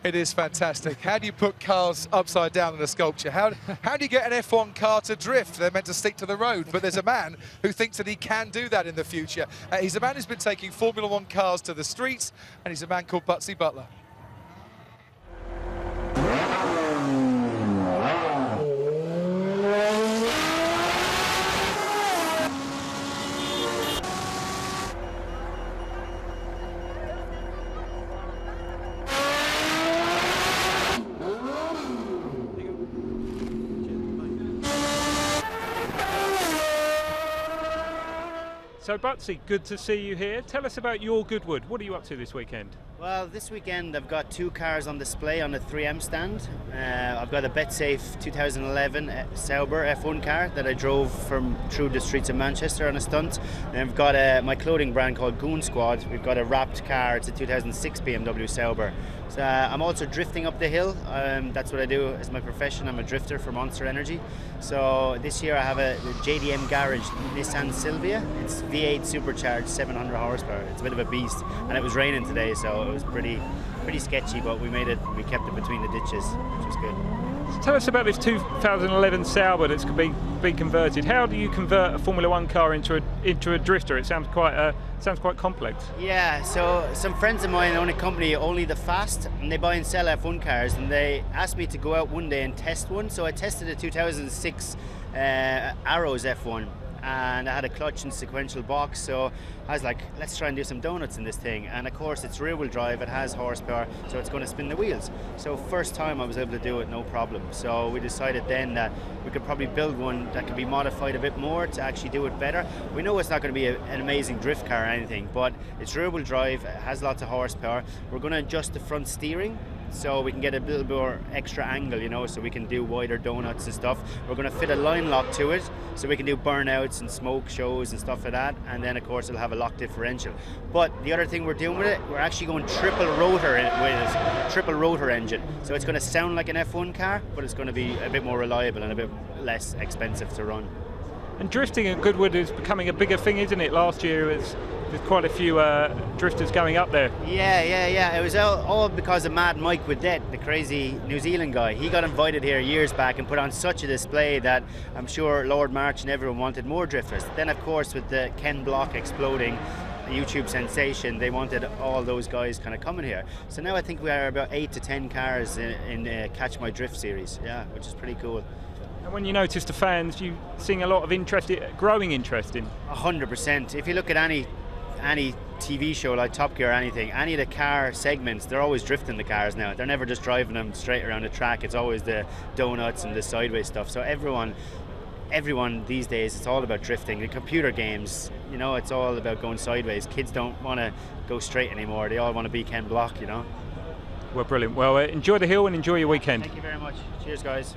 It is fantastic. How do you put cars upside down in a sculpture? How do you get an F1 car to drift? They're meant to stick to the road, but there's a man who thinks that he can do that in the future. He's a man who's been taking Formula One cars to the streets, and he's a man called Buttsy Butler. So Buttsy, good to see you here. Tell us about your Goodwood. What are you up to this weekend? Well, this weekend I've got two cars on display on the 3M stand. I've got a BetSafe 2011 Sauber F1 car that I drove through the streets of Manchester on a stunt. And I've got my clothing brand called Goon Squad. We've got a wrapped car. It's a 2006 BMW Sauber. So I'm also drifting up the hill. That's what I do as my profession. I'm a drifter for Monster Energy. So this year I have a JDM Garage Nissan Silvia. It's V8 supercharged, 700 horsepower. It's a bit of a beast, and it was raining today, so it was pretty sketchy, but we made it. We kept it between the ditches, which was good. So tell us about this 2011 Sauber that's been converted. How do you convert a Formula One car into a drifter? It sounds quite complex. Yeah, so some friends of mine own a company, Only the Fast, and they buy and sell F1 cars, and they asked me to go out one day and test one. So I tested a 2006 Arrows F1. And I had a clutch and sequential box, so I was like, let's try and do some donuts in this thing. And of course it's rear wheel drive, it has horsepower, so it's going to spin the wheels. So first time I was able to do it, no problem. So we decided then that we could probably build one that could be modified a bit more to actually do it better. We know it's not going to be an amazing drift car or anything, but it's rear wheel drive, it has lots of horsepower. We're going to adjust the front steering so we can get a little more extra angle, you know, so we can do wider donuts and stuff. We're going to fit a line lock to it so we can do burnouts and smoke shows and stuff like that, and then of course it'll have a lock differential. But the other thing we're doing with it, we're actually going triple rotor engine, so it's going to sound like an F1 car, but it's going to be a bit more reliable and a bit less expensive to run. And drifting at Goodwood is becoming a bigger thing, isn't it? Last year there's quite a few drifters going up there. Yeah. It was all because of Mad Mike Widett, the crazy New Zealand guy. He got invited here years back and put on such a display that I'm sure Lord March and everyone wanted more drifters. Then of course with the Ken Block exploding, a YouTube sensation, they wanted all those guys kind of coming here. So now I think we are about 8 to 10 cars in Catch My Drift series, yeah, which is pretty cool. And when you notice the fans, you seeing a lot of interest, growing interest in? 100%. If you look at any TV show like Top Gear or anything, any of the car segments, they're always drifting the cars now. They're never just driving them straight around the track. It's always the donuts and the sideways stuff. So everyone these days, it's all about drifting. The computer games, you know, it's all about going sideways. Kids don't want to go straight anymore. They all want to be Ken Block, you know. Well, brilliant. Well, enjoy the hill and enjoy your weekend. Thank you very much. Cheers, guys.